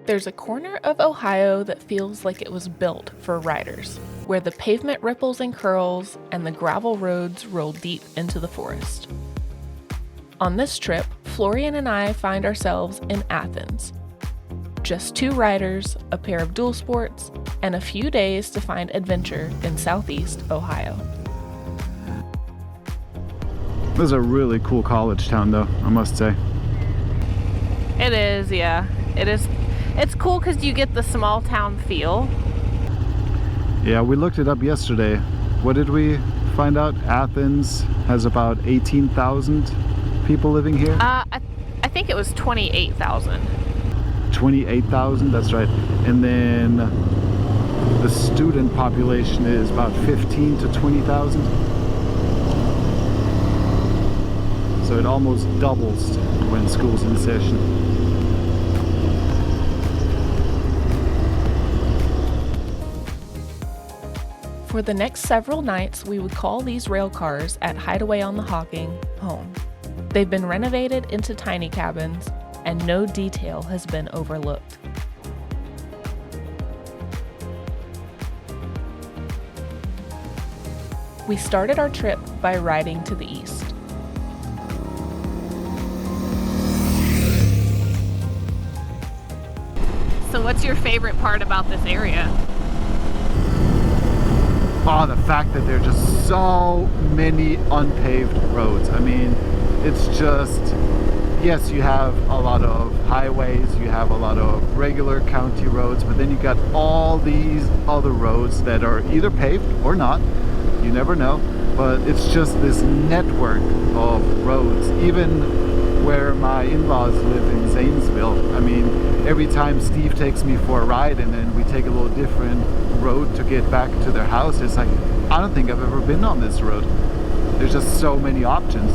There's a corner of Ohio that feels like it was built for riders, where the pavement ripples and curls and the gravel roads roll deep into the forest. On this trip, Florian and I find ourselves in Athens. Just 2 riders, a pair of dual sports, and a few days to find adventure in Southeast Ohio. This is a really cool college town though, I must say. It is, yeah. It is. It's cool because you get the small town feel. Yeah, we looked it up yesterday. What did we find out? Athens has about 18,000 people living here? I think it was 28,000. 28,000, that's right. And then the student population is about 15 to 20,000. So it almost doubles when school's in session. For the next several nights, we would call these rail cars at Hideaway on the Hocking home. They've been renovated into tiny cabins, and no detail has been overlooked. We started our trip by riding to the east. So what's your favorite part about this area? Oh, the fact that there are just so many unpaved roads. I mean, it's just, yes, you have a lot of highways, you have a lot of regular county roads, but then you got all these other roads that are either paved or not. You never know, but it's just this network of roads. Even where my in-laws live in Zanesville, I mean, every time Steve takes me for a ride and then we take a little different road to get back to their house, it's like, I don't think I've ever been on this road. There's just so many options.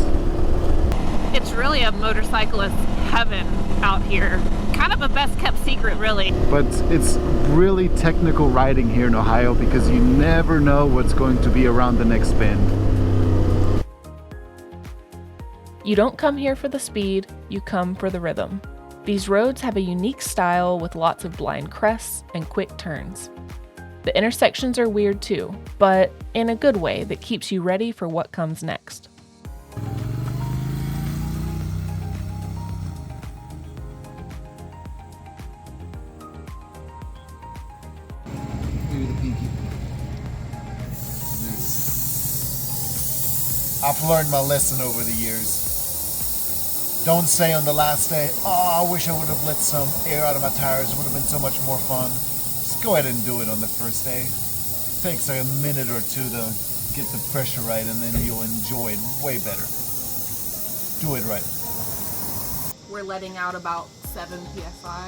It's really a motorcyclist heaven out here. Kind of a best kept secret, really. But it's really technical riding here in Ohio because you never know what's going to be around the next bend. You don't come here for the speed, you come for the rhythm. These roads have a unique style with lots of blind crests and quick turns. The intersections are weird too, but in a good way that keeps you ready for what comes next. I've learned my lesson over the years. Don't say on the last day, oh, I wish I would have let some air out of my tires. It would have been so much more fun. Just go ahead and do it on the first day. It takes a minute or two to get the pressure right, and then you'll enjoy it way better. Do it right. We're letting out about 7 psi,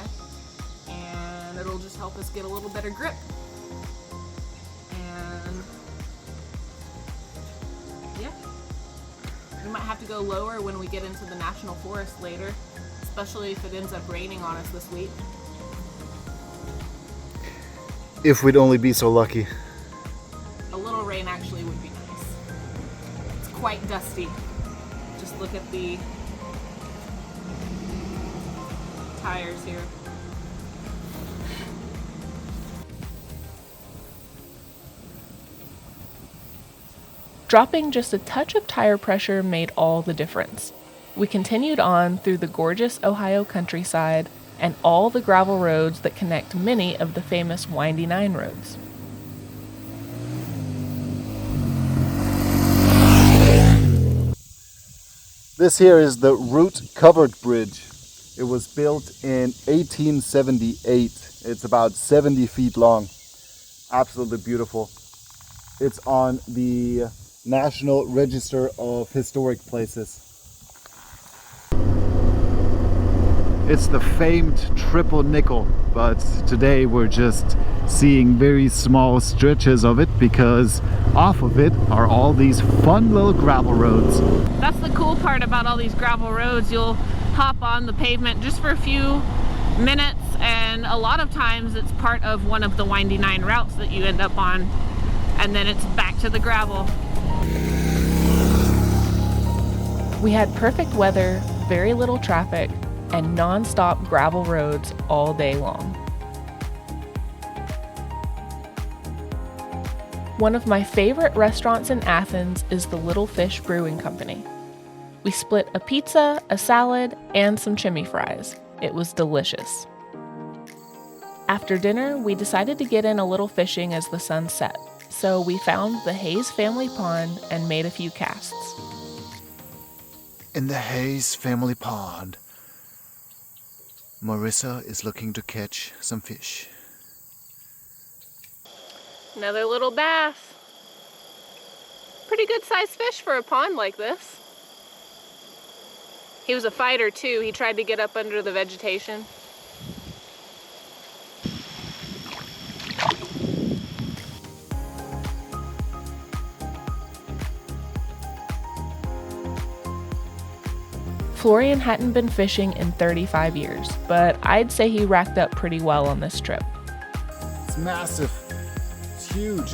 and it'll just help us get a little better grip. And yeah, we might have to go lower when we get into the national forest later, especially if it ends up raining on us this week. If we'd only be so lucky. A little rain actually would be nice. It's quite dusty. Just look at the tires here. Dropping just a touch of tire pressure made all the difference. We continued on through the gorgeous Ohio countryside and all the gravel roads that connect many of the famous Windy Nine roads. This here is the Route Covered Bridge. It was built in 1878. It's about 70 feet long. Absolutely beautiful. It's on the National Register of Historic Places. It's the famed triple nickel, but today we're just seeing very small stretches of it because off of it are all these fun little gravel roads. That's the cool part about all these gravel roads. You'll hop on the pavement just for a few minutes, and a lot of times it's part of one of the Windy Nine routes that you end up on, and then it's back to the gravel. We had perfect weather, very little traffic, and non-stop gravel roads all day long. One of my favorite restaurants in Athens is the Little Fish Brewing Company. We split a pizza, a salad, and some chimney fries. It was delicious. After dinner, we decided to get in a little fishing as the sun set, so we found the Hayes family pond and made a few casts. In the Hayes family pond, Marisa is looking to catch some fish. Another little bass. Pretty good sized fish for a pond like this. He was a fighter too. He tried to get up under the vegetation. Florian hadn't been fishing in 35 years, but I'd say he racked up pretty well on this trip. It's massive. It's huge.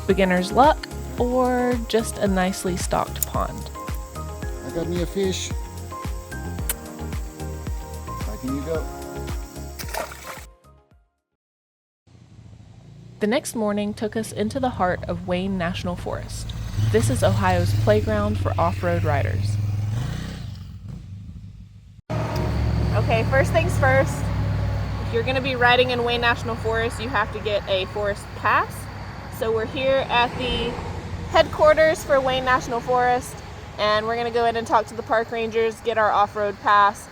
Beginner's luck, or just a nicely stocked pond. I got me a fish. Back in you go. The next morning took us into the heart of Wayne National Forest. This is Ohio's playground for off-road riders. Okay, first things first. If you're going to be riding in Wayne National Forest, you have to get a forest pass. So we're here at the headquarters for Wayne National Forest, and we're going to go in and talk to the park rangers, get our off-road pass.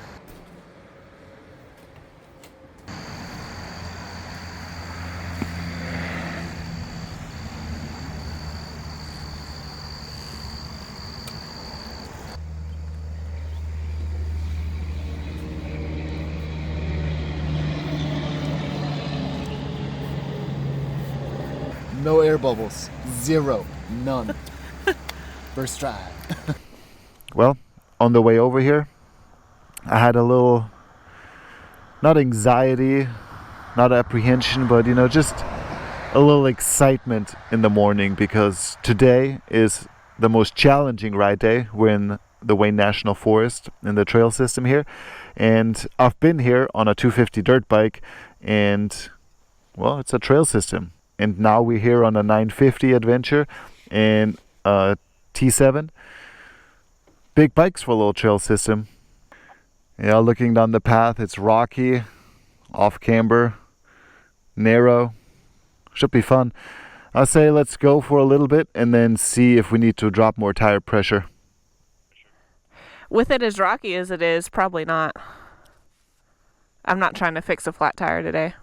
No air bubbles. Zero. None. First try. Well, on the way over here, I had a little, not anxiety, not apprehension, but just a little excitement in the morning, because today is the most challenging ride day. We're in the Wayne National Forest in the trail system here, and I've been here on a 250 dirt bike, and well, it's a trail system. And now we're here on a 950 adventure and a T7. Big bikes for a little trail system. Yeah, looking down the path, it's rocky, off camber, narrow. Should be fun. I say let's go for a little bit and then see if we need to drop more tire pressure. With it as rocky as it is, probably not. I'm not trying to fix a flat tire today.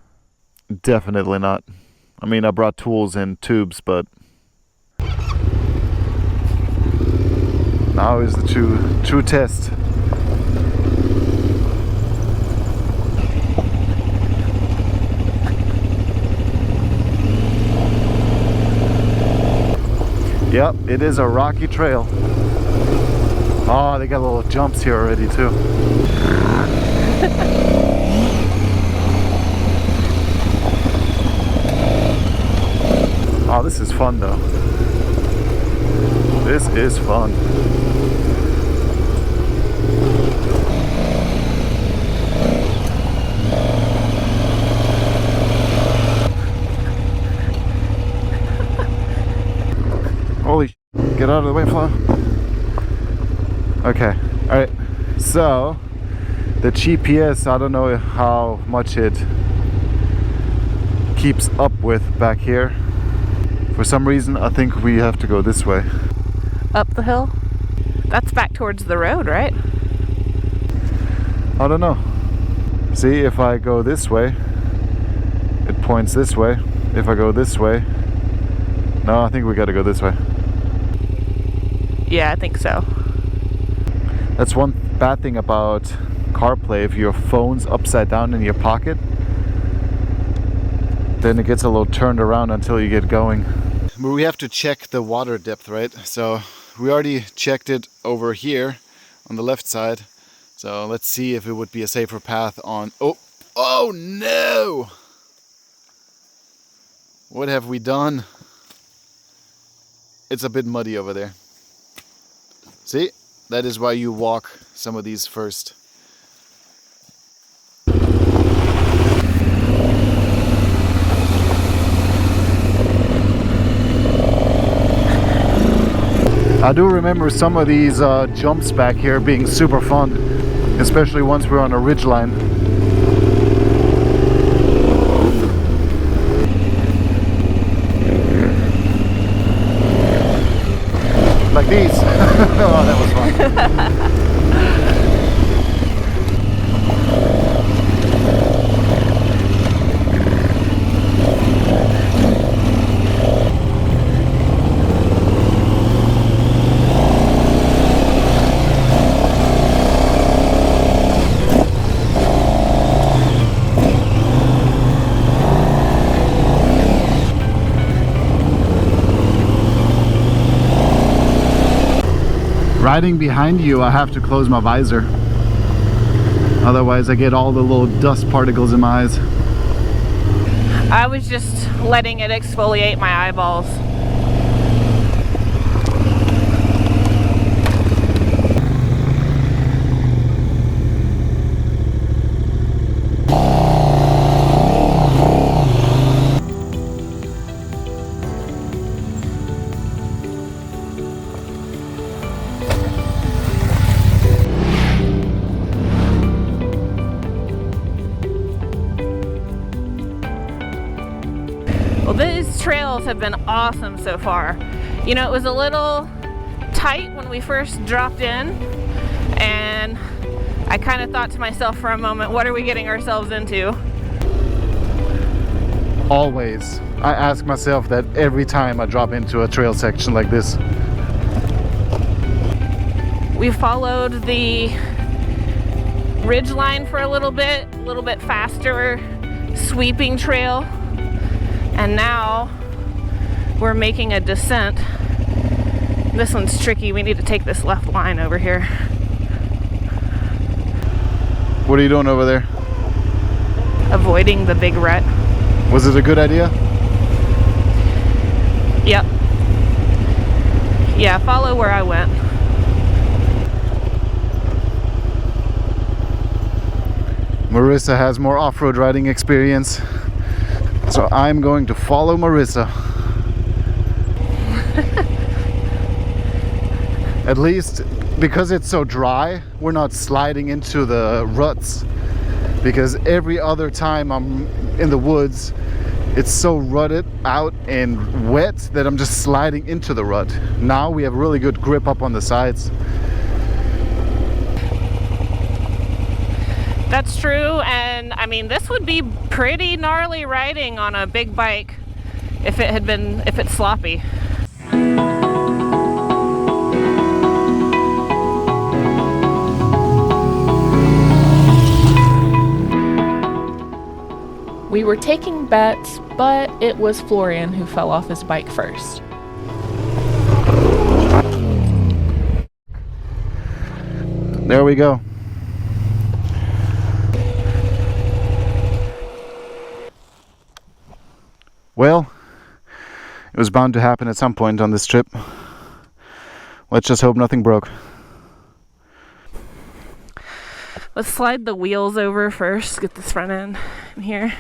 Definitely not. I mean, I brought tools and tubes, but now is the true test. Yep, it is a rocky trail. Oh, they got little jumps here already too. Oh, this is fun though. This is fun. Holy sh**. Get out of the way, Flo. Okay, alright. So, the GPS, I don't know how much it keeps up with back here. For some reason, I think we have to go this way. Up the hill? That's back towards the road, right? I don't know. See, if I go this way, it points this way. If I go this way, no, I think we gotta go this way. Yeah, I think so. That's one bad thing about CarPlay. If your phone's upside down in your pocket, then it gets a little turned around until you get going. We have to check the water depth, right? So we already checked it over here on the left side. So let's see if it would be a safer path on... Oh no! What have we done? It's a bit muddy over there. See? That is why you walk some of these first. I do remember some of these jumps back here being super fun, especially once we're on a ridge line. Like these. Oh, that was fun. Riding behind you, I have to close my visor. Otherwise I get all the little dust particles in my eyes. I was just letting it exfoliate my eyeballs. Well, these trails have been awesome so far. You know, it was a little tight when we first dropped in, and I kind of thought to myself for a moment, what are we getting ourselves into? Always. I ask myself that every time I drop into a trail section like this. We followed the ridge line for a little bit faster sweeping trail. And now we're making a descent. This one's tricky. We need to take this left line over here. What are you doing over there? Avoiding the big rut. Was it a good idea? Yep. Yeah, follow where I went. Marisa has more off-road riding experience, so I'm going to follow Marisa. At least because it's so dry, we're not sliding into the ruts, because every other time I'm in the woods it's so rutted out and wet that I'm just sliding into the rut. Now we have really good grip up on the sides. That's true, and I mean this would be pretty gnarly riding on a big bike if it's sloppy. We were taking bets, but it was Florian who fell off his bike first. There we go. Well, it was bound to happen at some point on this trip. Let's just hope nothing broke. Let's slide the wheels over first, get this front end in here.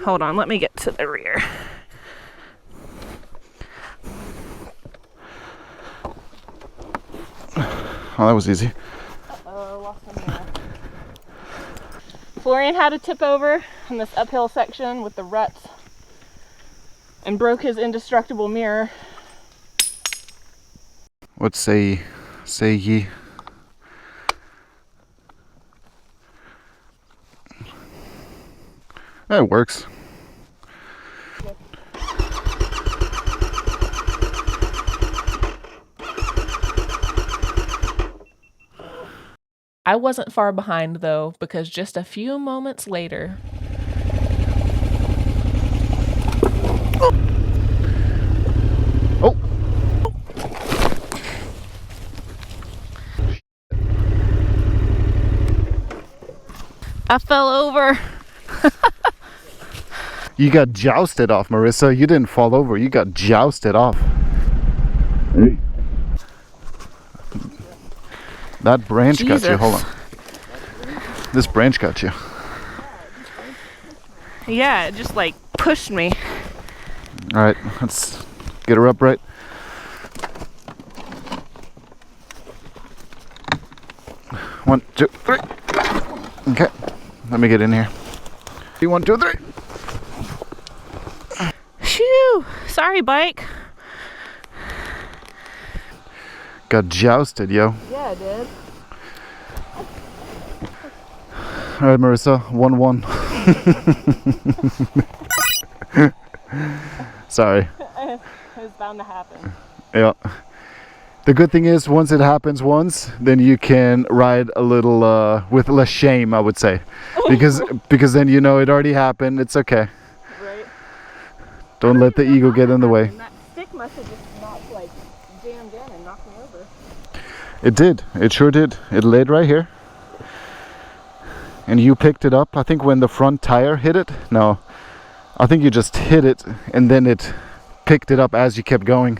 Hold on, let me get to the rear. Oh, that was easy. Uh-oh, lost my mirror. Florian had to tip over in this uphill section with the ruts and broke his indestructible mirror. What say ye? That works. I wasn't far behind though, because just a few moments later, Oh! I fell over. You got jousted off, Marisa. You didn't fall over, you got jousted off. Hey. That branch got you. Jesus. Hold on. This branch got you. Yeah, it just like pushed me. All right, let's get her upright. One, two, three. Okay, let me get in here. 1, 2, 3. Phew! Sorry, bike. Got jousted, yo. Yeah, I did. All right, Marisa, 1-1. Sorry. It was bound to happen. Yeah. The good thing is, once it happens once, then you can ride a little with less shame, I would say, because then you know it already happened. It's okay. Right. Don't let the ego get in the way. That stick must have just knocked, like, jammed in and knocked me over. It did. It sure did. It laid right here. And you picked it up, I think, when the front tire hit it. No, I think you just hit it and then it picked it up as you kept going.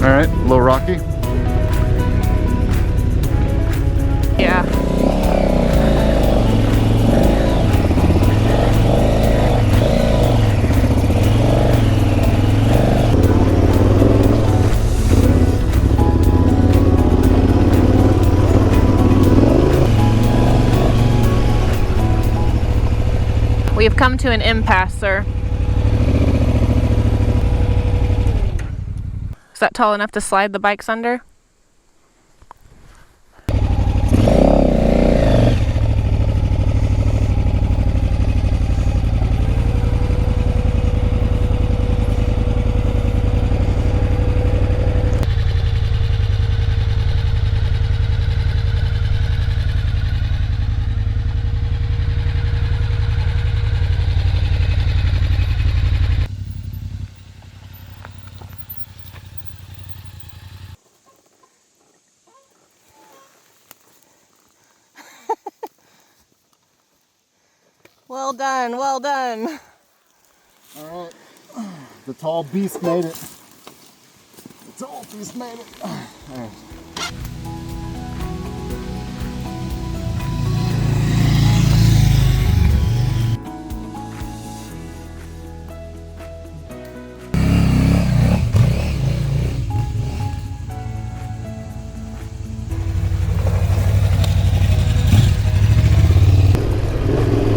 Alright, a little rocky. Yeah. We have come to an impasse, sir. Is that tall enough to slide the bikes under? Well done, well done. Alright, the tall beast made it. The tall beast made it. Alright.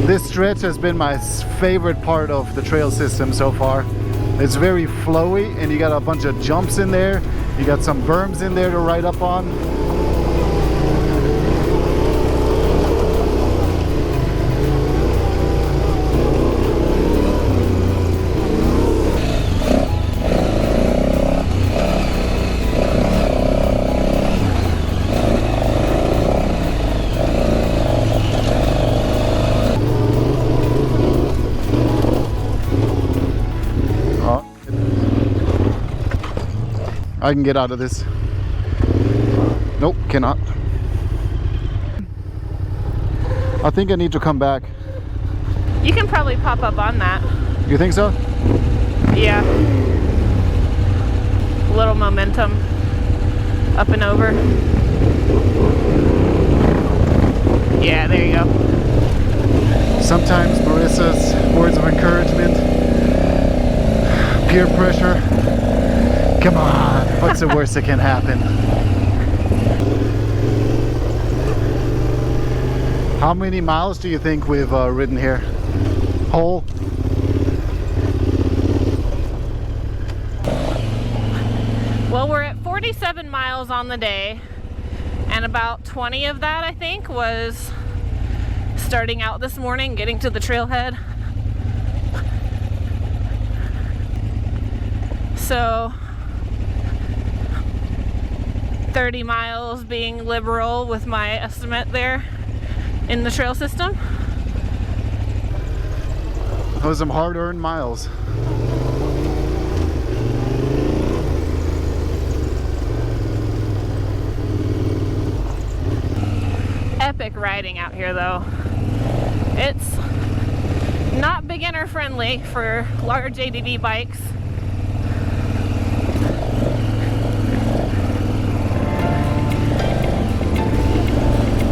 This stretch has been my favorite part of the trail system so far. It's very flowy and you got a bunch of jumps in there. You got some berms in there to ride up on. I can get out of this. Nope, cannot. I think I need to come back. You can probably pop up on that. You think so? Yeah. A little momentum. Up and over. Yeah, there you go. Sometimes Marisa's words of encouragement, peer pressure. Come on, what's the worst that can happen? How many miles do you think we've ridden here? Whole? Well, we're at 47 miles on the day, and about 20 of that, I think, was starting out this morning, getting to the trailhead. So 30 miles being liberal with my estimate there in the trail system. Those are some hard-earned miles. Epic riding out here though. It's not beginner friendly for large ADV bikes.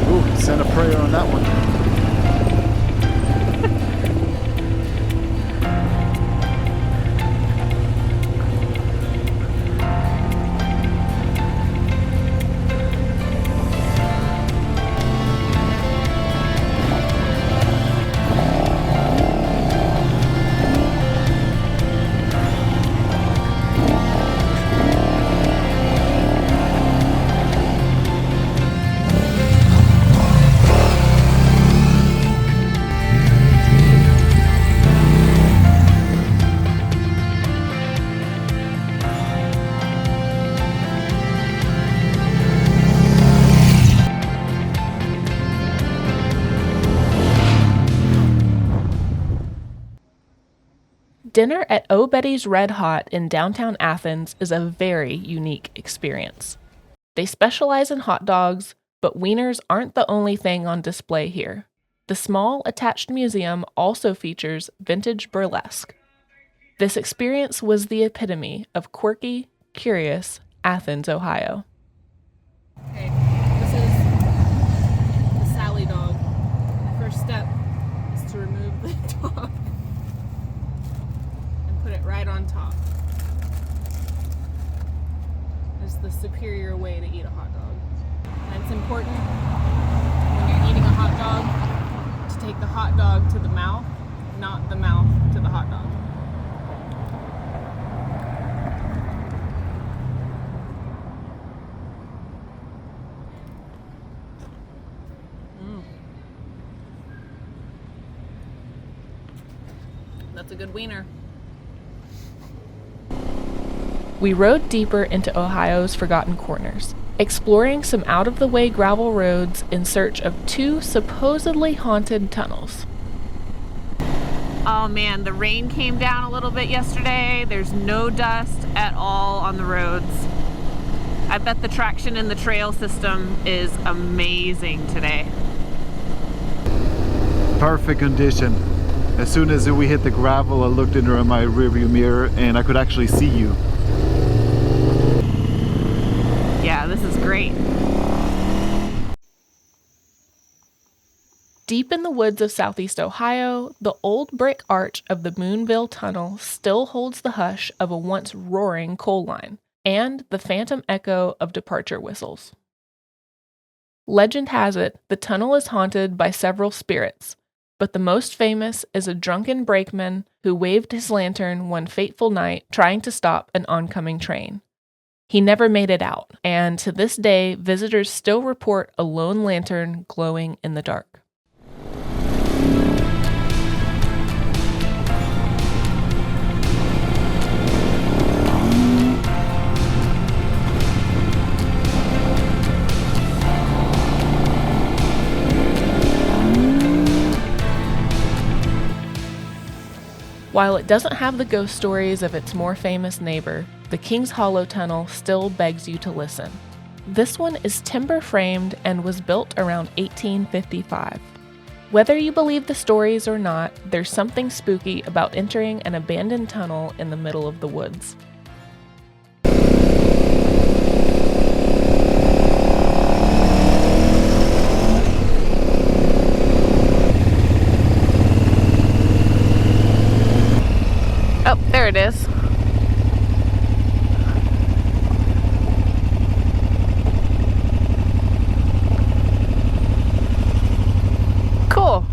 Ooh, send a prayer on that one. Dinner at O Betty's Red Hot in downtown Athens is a very unique experience. They specialize in hot dogs, but wieners aren't the only thing on display here. The small attached museum also features vintage burlesque. This experience was the epitome of quirky, curious Athens, Ohio. Okay, this is the Sally dog. The first step is to remove the dog. Put it right on top. It's the superior way to eat a hot dog. And it's important when you're eating a hot dog to take the hot dog to the mouth, not the mouth to the hot dog. That's a good wiener. We rode deeper into Ohio's forgotten corners, exploring some out-of-the-way gravel roads in search of two supposedly haunted tunnels. Oh man, the rain came down a little bit yesterday. There's no dust at all on the roads. I bet the traction in the trail system is amazing today. Perfect condition. As soon as we hit the gravel, I looked into my rearview mirror and I could actually see you. Yeah, this is great. Deep in the woods of southeast Ohio, the old brick arch of the Boonville Tunnel still holds the hush of a once roaring coal line and the phantom echo of departure whistles. Legend has it the tunnel is haunted by several spirits, but the most famous is a drunken brakeman who waved his lantern one fateful night trying to stop an oncoming train. He never made it out, and to this day, visitors still report a lone lantern glowing in the dark. While it doesn't have the ghost stories of its more famous neighbor, the Kings Hollow Tunnel still begs you to listen. This one is timber framed and was built around 1855. Whether you believe the stories or not, there's something spooky about entering an abandoned tunnel in the middle of the woods. Oh, there it is. Cool.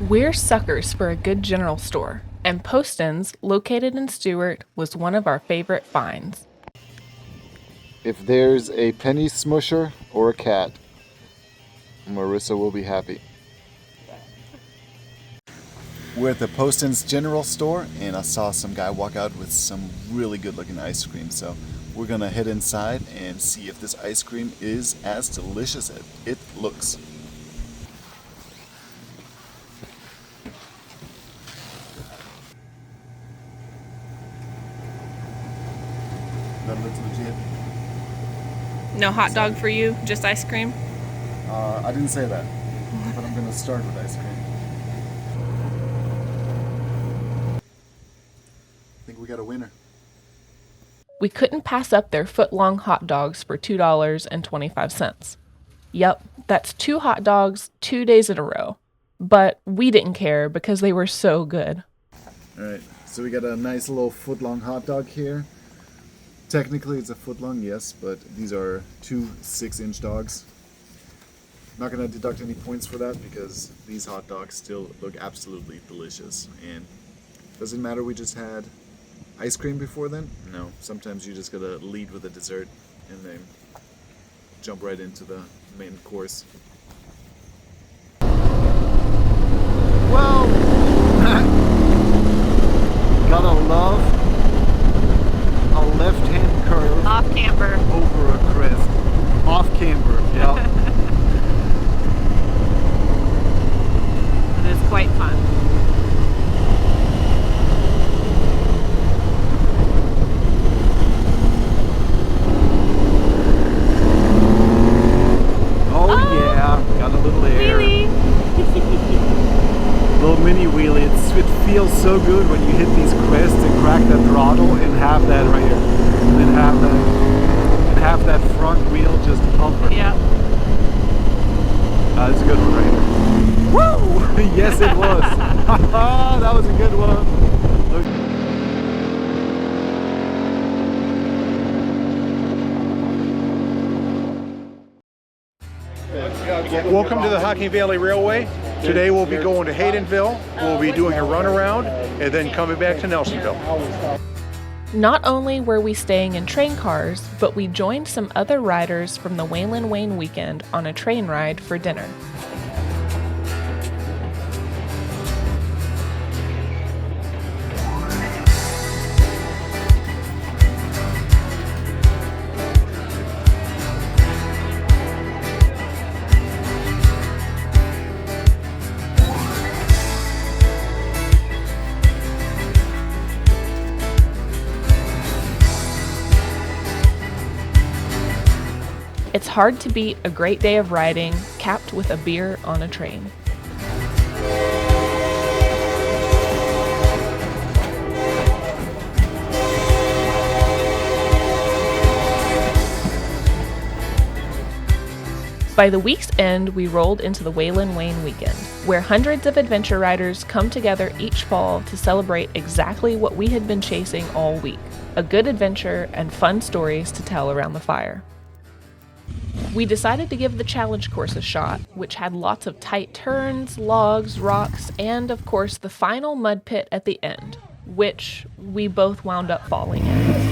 We're suckers for a good general store, and Poston's, located in Stewart, was one of our favorite finds. If there's a penny smusher or a cat, Marissa will be happy. We're at the Poston's General Store, and I saw some guy walk out with some really good looking ice cream, so we're gonna head inside and see if this ice cream is as delicious as it looks. That looks legit. No hot dog for you, just ice cream? I didn't say that, but I'm gonna start with ice cream. I think we got a winner. We couldn't pass up their foot-long hot dogs for $2.25. Yep, that's 2 hot dogs 2 days in a row. But we didn't care because they were so good. Alright, so we got a nice little foot-long hot dog here. Technically it's a foot long, yes, but these are 2 6-inch dogs. Not gonna deduct any points for that because these hot dogs still look absolutely delicious. And doesn't matter we just had ice cream before then? No, sometimes you just gotta lead with a dessert and then jump right into the main course. Well, gotta love a left-hand curve Off camber. over a crest. Off camber, yeah. It is quite fun. Oh yeah, got a little air. Wheelie. Little mini wheelie. It feels so good when you hit these crests and crack that throttle and have that right here. And then have that front wheel just hover. Yeah. That's a good one right here. Woo! Yes, it was. That was a good one. Look. Welcome to the Hocking Valley Railway. Today we'll be going to Haydenville. We'll be doing a runaround and then coming back to Nelsonville. Not only were we staying in train cars, but we joined some other riders from the Wailin Wayne Weekend on a train ride for dinner. It's hard to beat a great day of riding, capped with a beer on a train. By the week's end, we rolled into the Wailin Wayne Weekend, where hundreds of adventure riders come together each fall to celebrate exactly what we had been chasing all week: a good adventure and fun stories to tell around the fire. We decided to give the challenge course a shot, which had lots of tight turns, logs, rocks, and of course the final mud pit at the end, which we both wound up falling in.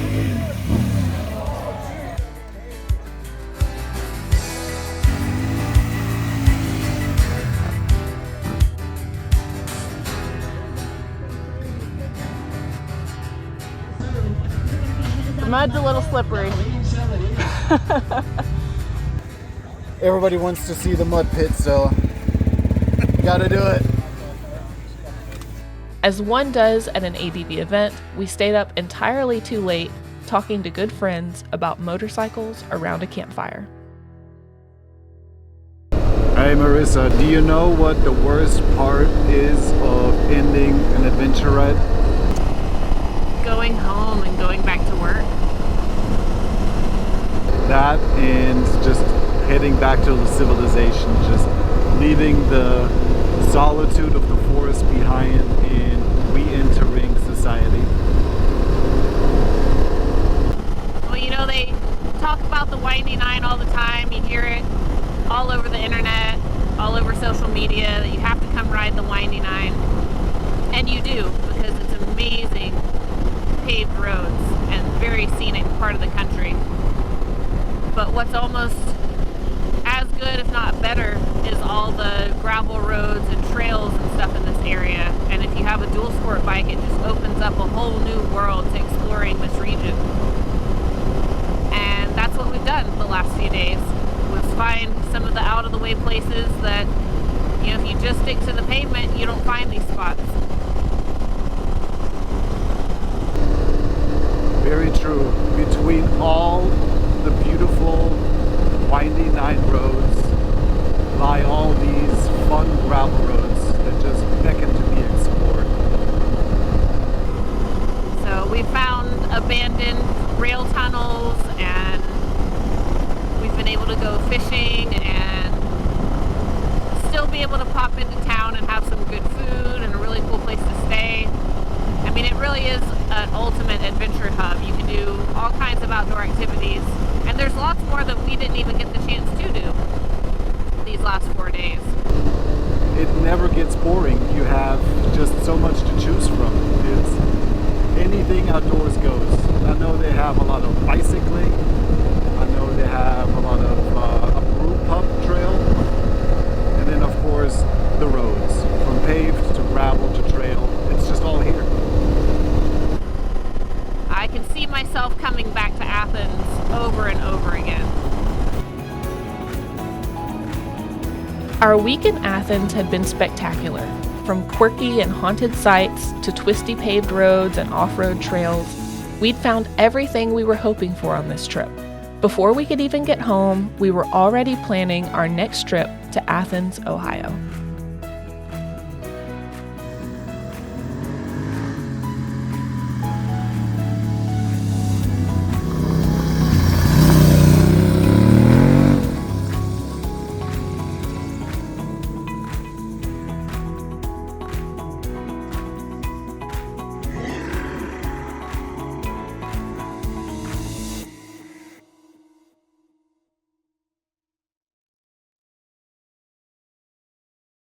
The mud's a little slippery. Everybody wants to see the mud pit, so gotta do it. As one does at an ADV event, we stayed up entirely too late talking to good friends about motorcycles around a campfire. Hey Marisa, do you know what the worst part is of ending an adventure ride? Going home and going back to work. That and just heading back to the civilization, just leaving the solitude of the forest behind and re-entering society. Well, you know, they talk about the Windy Nine all the time. You hear it all over the internet, all over social media, that you have to come ride the Windy Nine. And you do, because it's amazing paved roads and very scenic part of the country. But what's almost as good, if not better, is all the gravel roads and trails and stuff in this area. And if you have a dual sport bike, it just opens up a whole new world to exploring this region. we've done the last few days, was find some of the out-of-the-way places that, you know, if you just stick to the pavement, you don't find these spots. Very true. Between all the beautiful winding 9 roads lie all these fun gravel roads that just beckon to be explored. So we found abandoned rail tunnels, and we've been able to go fishing and still be able to pop into town and have some good food and a really cool place to stay. I mean, it really is an ultimate adventure hub. You can do all kinds of outdoor activities, and there's lots more that we didn't even get the chance to do these last 4 days. It never gets boring. You have just so much to choose from. It's anything outdoors goes. I know they have a lot of bicycling. I know they have a lot of a brew pub trail. And then of course the roads, from paved to gravel to trail. It's just all here. I can see myself coming back to Athens over and over again. Our week in Athens had been spectacular. From quirky and haunted sites to twisty paved roads and off-road trails, we'd found everything we were hoping for on this trip. Before we could even get home, we were already planning our next trip to Athens, Ohio.